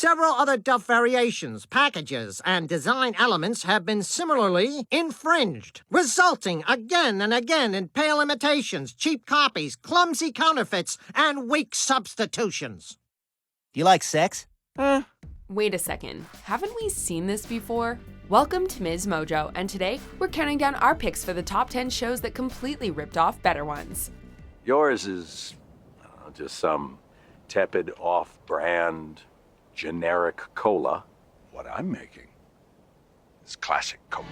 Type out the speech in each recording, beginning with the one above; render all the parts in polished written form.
Several other Duff variations, packages, and design elements have been similarly infringed, resulting again and again in pale imitations, cheap copies, clumsy counterfeits, and weak substitutions. Do you like sex? Wait a second, haven't we seen this before? Welcome to MsMojo, and today we're counting down our picks for the top 10 shows that completely ripped off better ones. Yours is just some tepid, off-brand, generic cola. What I'm making is classic Coke.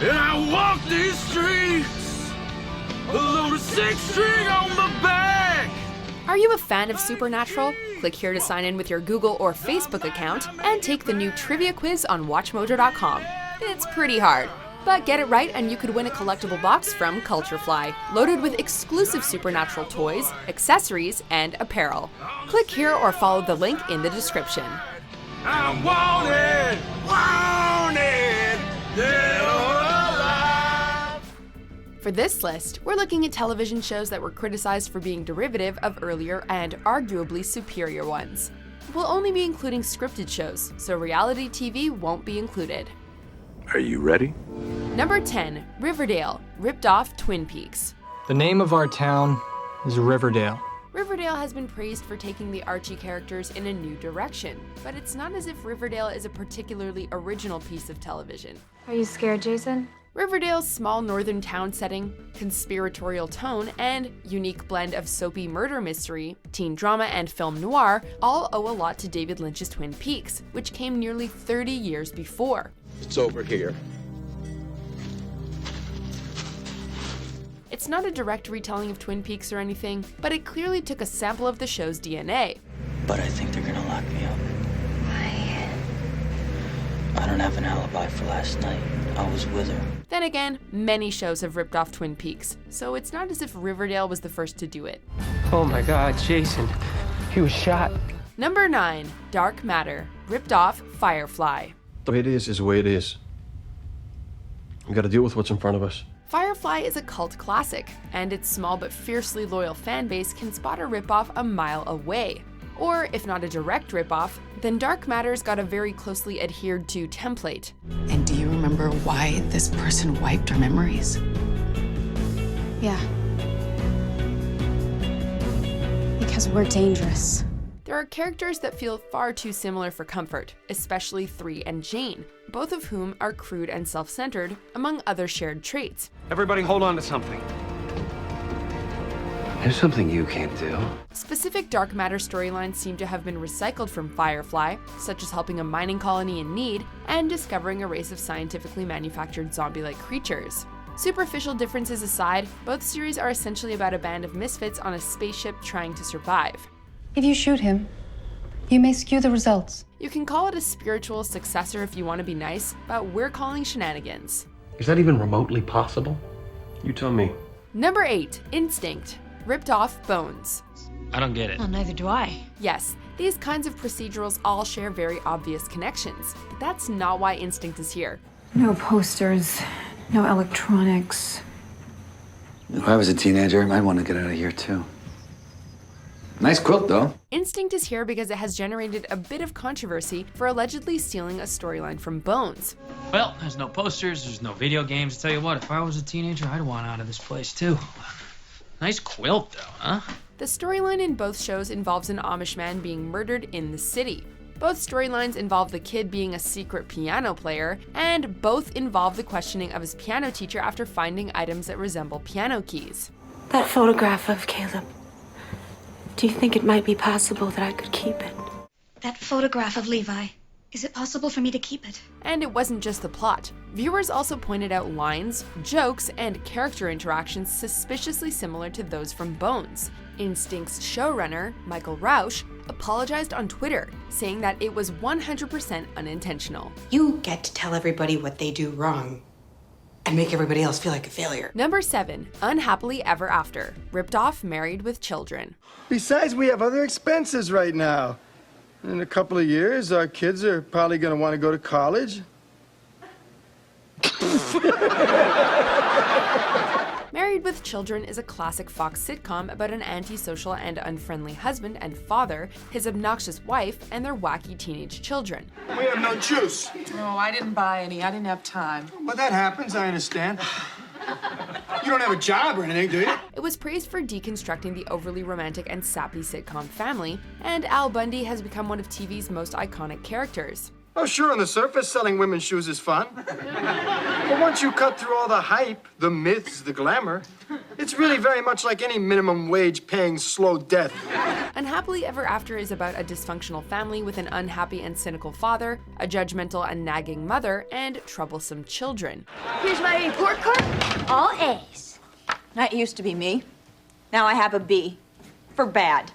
And I walk these streets, a load of 6-string on my back. Are you a fan of Supernatural? Click here to sign in with your Google or Facebook account and take the new trivia quiz on WatchMojo.com. It's pretty hard, but get it right and you could win a collectible box from Culturefly, loaded with exclusive Supernatural toys, accessories, and apparel. Click here or follow the link in the description. I'm wanted, dead or alive. For this list, we're looking at television shows that were criticized for being derivative of earlier and arguably superior ones. We'll only be including scripted shows, so reality TV won't be included. Are you ready? Number 10, Riverdale, ripped off Twin Peaks. The name of our town is Riverdale. Riverdale has been praised for taking the Archie characters in a new direction, but it's not as if Riverdale is a particularly original piece of television. Are you scared, Jason? Riverdale's small northern town setting, conspiratorial tone, and unique blend of soapy murder mystery, teen drama, and film noir all owe a lot to David Lynch's Twin Peaks, which came nearly 30 years before. It's over here. It's not a direct retelling of Twin Peaks or anything, but it clearly took a sample of the show's DNA. But I think they're gonna lock me up. Why? I don't have an alibi for last night. I was with her. Then again, many shows have ripped off Twin Peaks, so it's not as if Riverdale was the first to do it. Oh my God, Jason. He was shot. Number 9, Dark Matter, ripped off Firefly. The way it is the way it is. We gotta deal with what's in front of us. Firefly is a cult classic, and its small but fiercely loyal fan base can spot a ripoff a mile away. Or, if not a direct ripoff, then Dark Matter's got a very closely adhered to template. And do you remember why this person wiped our memories? Yeah. Because we're dangerous. There are characters that feel far too similar for comfort, especially 3 and Jane, both of whom are crude and self-centered, among other shared traits. Everybody hold on to something. There's something you can't do. Specific Dark Matter storylines seem to have been recycled from Firefly, such as helping a mining colony in need and discovering a race of scientifically manufactured zombie-like creatures. Superficial differences aside, both series are essentially about a band of misfits on a spaceship trying to survive. If you shoot him, you may skew the results. You can call it a spiritual successor if you want to be nice, but we're calling shenanigans. Is that even remotely possible? You tell me. Number 8, Instinct, ripped off Bones. I don't get it. Well, neither do I. Yes, these kinds of procedurals all share very obvious connections, but that's not why Instinct is here. No posters, no electronics. If I was a teenager, I might want to get out of here too. Nice quilt, though. Instinct is here because it has generated a bit of controversy for allegedly stealing a storyline from Bones. Well, there's no posters, there's no video games. Tell you what, if I was a teenager, I'd want out of this place too. Nice quilt, though, huh? The storyline in both shows involves an Amish man being murdered in the city. Both storylines involve the kid being a secret piano player, and both involve the questioning of his piano teacher after finding items that resemble piano keys. That photograph of Caleb. Do you think it might be possible that I could keep it? That photograph of Levi. Is it possible for me to keep it? And it wasn't just the plot. Viewers also pointed out lines, jokes, and character interactions suspiciously similar to those from Bones. Instinct's showrunner, Michael Rausch, apologized on Twitter, saying that it was 100% unintentional. You get to tell everybody what they do wrong and make everybody else feel like a failure. Number 7, Unhappily Ever After, ripped off Married with Children. Besides, we have other expenses right now. In a couple of years, our kids are probably going to want to go to college. Married with Children is a classic Fox sitcom about an antisocial and unfriendly husband and father, his obnoxious wife, and their wacky teenage children. We have no juice. Oh, I didn't buy any. I didn't have time. Well, that happens, I understand. You don't have a job or anything, do you? It was praised for deconstructing the overly romantic and sappy sitcom family, and Al Bundy has become one of TV's most iconic characters. Oh, sure, on the surface, selling women's shoes is fun. But once you cut through all the hype, the myths, the glamour, it's really very much like any minimum wage paying slow death. Unhappily Ever After is about a dysfunctional family with an unhappy and cynical father, a judgmental and nagging mother, and troublesome children. Here's my report card. All A's. That used to be me. Now I have a B. For bad.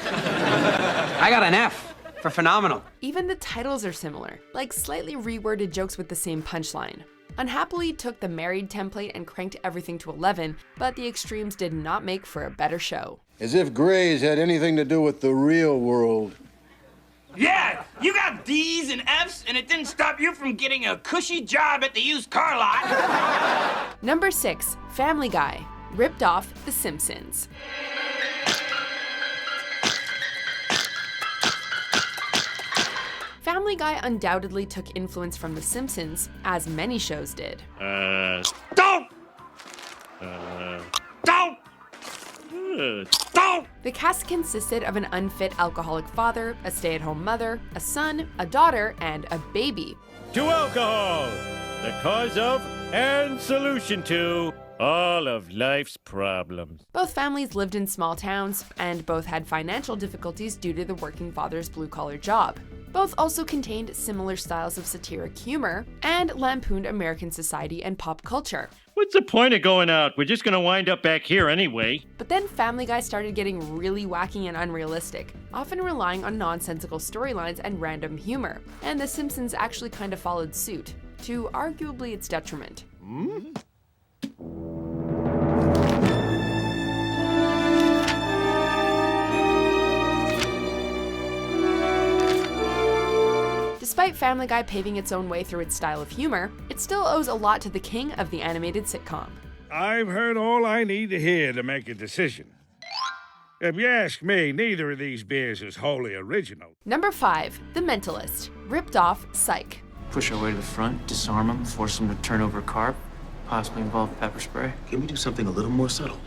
I got an F. For phenomenal. Even the titles are similar, like slightly reworded jokes with the same punchline. Unhappily took the married template and cranked everything to 11, but the extremes did not make for a better show. As if grades had anything to do with the real world. Yeah, you got D's and F's, and it didn't stop you from getting a cushy job at the used car lot. Number 6, Family Guy, ripped off The Simpsons. Family Guy undoubtedly took influence from The Simpsons, as many shows did. Don't! The cast consisted of an unfit alcoholic father, a stay-at-home mother, a son, a daughter, and a baby. To alcohol, the cause of and solution to all of life's problems. Both families lived in small towns, and both had financial difficulties due to the working father's blue-collar job. Both also contained similar styles of satiric humor and lampooned American society and pop culture. What's the point of going out? We're just gonna wind up back here anyway. But then Family Guy started getting really wacky and unrealistic, often relying on nonsensical storylines and random humor. And The Simpsons actually kind of followed suit, to arguably its detriment. Despite Family Guy paving its own way through its style of humor, it still owes a lot to the king of the animated sitcom. I've heard all I need to hear to make a decision. If you ask me, neither of these beers is wholly original. Number 5, The Mentalist, ripped off Psych. Push our way to the front, disarm them, force them to turn over a carb, possibly involve pepper spray. Can we do something a little more subtle?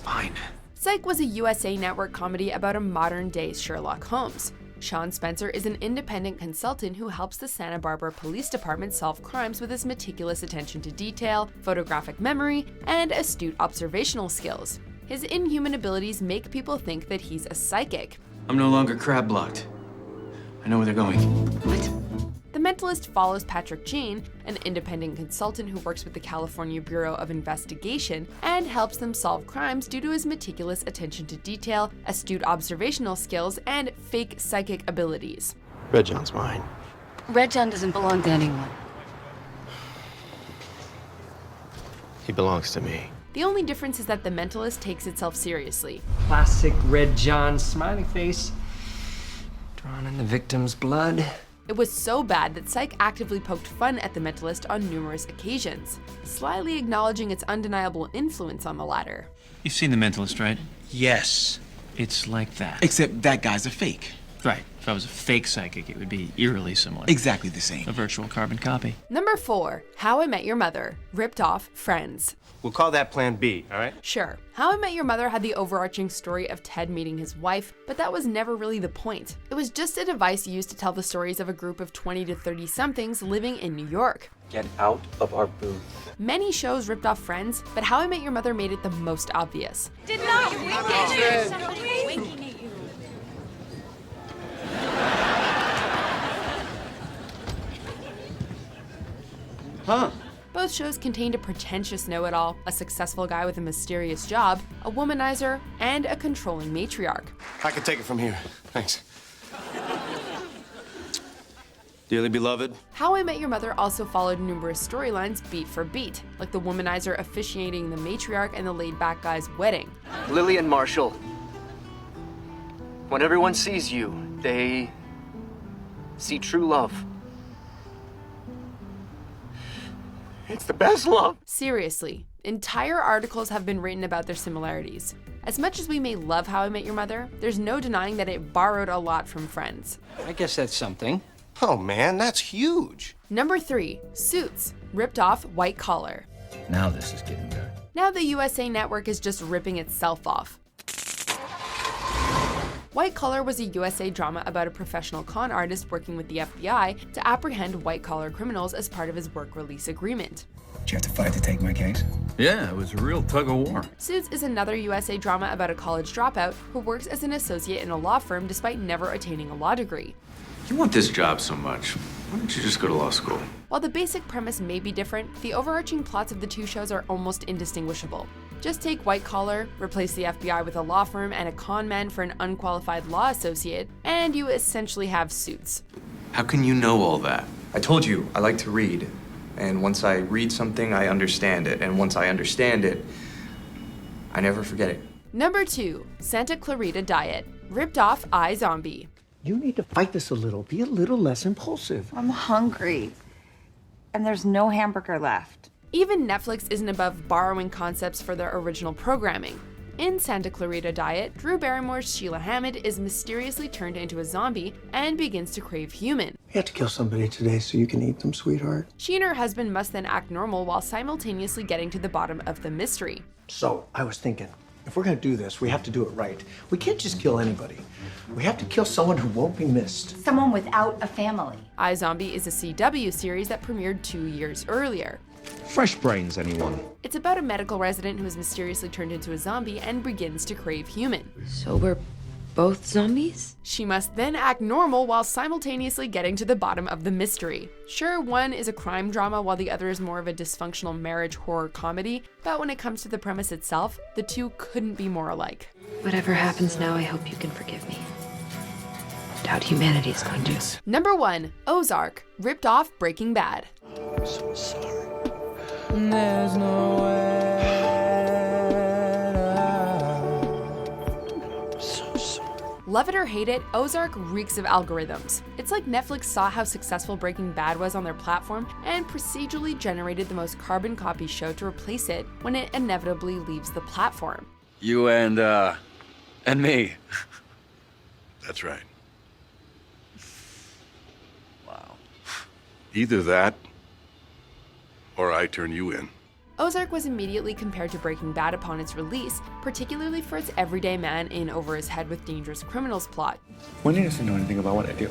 Fine. Psych was a USA Network comedy about a modern-day Sherlock Holmes. Sean Spencer is an independent consultant who helps the Santa Barbara Police Department solve crimes with his meticulous attention to detail, photographic memory, and astute observational skills. His inhuman abilities make people think that he's a psychic. I'm no longer crab blocked. I know where they're going. What? The Mentalist follows Patrick Jane, an independent consultant who works with the California Bureau of Investigation and helps them solve crimes due to his meticulous attention to detail, astute observational skills, and fake psychic abilities. Red John's mine. Red John doesn't belong to anyone. He belongs to me. The only difference is that The Mentalist takes itself seriously. Classic Red John smiley face. Drawn in the victim's blood. It was so bad that Psych actively poked fun at The Mentalist on numerous occasions, slyly acknowledging its undeniable influence on the latter. You've seen The Mentalist, right? Yes. It's like that. Except that guy's a fake. Right. If I was a fake psychic, it would be eerily similar. Exactly the same. A virtual carbon copy. Number 4, How I Met Your Mother, ripped off Friends. We'll call that Plan B, all right? Sure, How I Met Your Mother had the overarching story of Ted meeting his wife, but that was never really the point. It was just a device used to tell the stories of a group of 20 to 30-somethings living in New York. Get out of our booth. Many shows ripped off Friends, but How I Met Your Mother made it the most obvious. Did not wink at you. Winking at you. Huh? Both shows contained a pretentious know-it-all, a successful guy with a mysterious job, a womanizer, and a controlling matriarch. I can take it from here. Thanks. Dearly beloved. How I Met Your Mother also followed numerous storylines beat for beat, like the womanizer officiating the matriarch and the laid-back guy's wedding. Lily and Marshall. When everyone sees you, they see true love. It's the best love. Seriously, Entire articles have been written about their similarities. As much as we may love How I Met Your Mother, there's no denying that it borrowed a lot from Friends. I guess that's something. Oh man, that's huge. Number 3, Suits, ripped off White Collar. Now this is getting good. Now the USA Network is just ripping itself off. White Collar was a USA drama about a professional con artist working with the FBI to apprehend white-collar criminals as part of his work release agreement. Did you have to fight to take my case? Yeah, it was a real tug-of-war. Suits is another USA drama about a college dropout who works as an associate in a law firm despite never attaining a law degree. You want this job so much, why don't you just go to law school? While the basic premise may be different, the overarching plots of the two shows are almost indistinguishable. Just take White Collar, replace the FBI with a law firm and a con man for an unqualified law associate, and you essentially have Suits. How can you know all that? I told you, I like to read. And once I read something, I understand it. And once I understand it, I never forget it. Number 2, Santa Clarita Diet, ripped off iZombie. You need to fight this a little. Be a little less impulsive. I'm hungry. And there's no hamburger left. Even Netflix isn't above borrowing concepts for their original programming. In Santa Clarita Diet, Drew Barrymore's Sheila Hammond is mysteriously turned into a zombie and begins to crave human. You have to kill somebody today so you can eat them, sweetheart. She and her husband must then act normal while simultaneously getting to the bottom of the mystery. So, I was thinking, if we're gonna do this, we have to do it right. We can't just kill anybody. We have to kill someone who won't be missed. Someone without a family. iZombie is a CW series that premiered 2 years earlier. Fresh brains, anyone? It's about a medical resident who is mysteriously turned into a zombie and begins to crave human. So we're both zombies? She must then act normal while simultaneously getting to the bottom of the mystery. Sure, one is a crime drama while the other is more of a dysfunctional marriage horror comedy, but when it comes to the premise itself, the two couldn't be more alike. Whatever happens now, I hope you can forgive me. Doubt humanity is going to. Number 1, Ozark, ripped off Breaking Bad. I'm so sorry. There's no way. I'm so sorry. Love it or hate it, Ozark reeks of algorithms. It's like Netflix saw how successful Breaking Bad was on their platform and procedurally generated the most carbon copy show to replace it when it inevitably leaves the platform. You and me. That's right. Wow. Either that, or I turn you in. Ozark was immediately compared to Breaking Bad upon its release, particularly for its everyday man in over his head with dangerous criminals plot. Wendy doesn't know anything about what I do.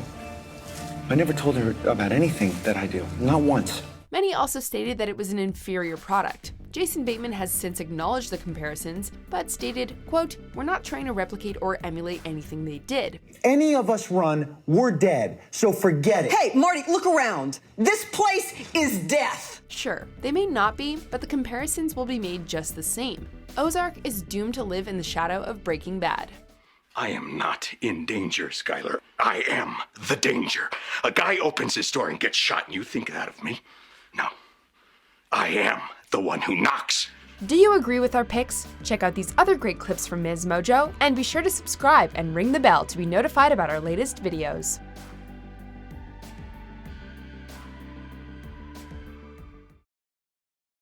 I never told her about anything that I do, not once. Many also stated that it was an inferior product. Jason Bateman has since acknowledged the comparisons, but stated, quote, "We're not trying to replicate or emulate anything they did. Any of us run, we're dead, so forget it." Hey, Marty, look around. This place is death. Sure, they may not be, but the comparisons will be made just the same. Ozark is doomed to live in the shadow of Breaking Bad. I am not in danger, Skylar. I am the danger. A guy opens his door and gets shot, and you think that of me? No. I am the one who knocks. Do you agree with our picks? Check out these other great clips from MsMojo, and be sure to subscribe and ring the bell to be notified about our latest videos.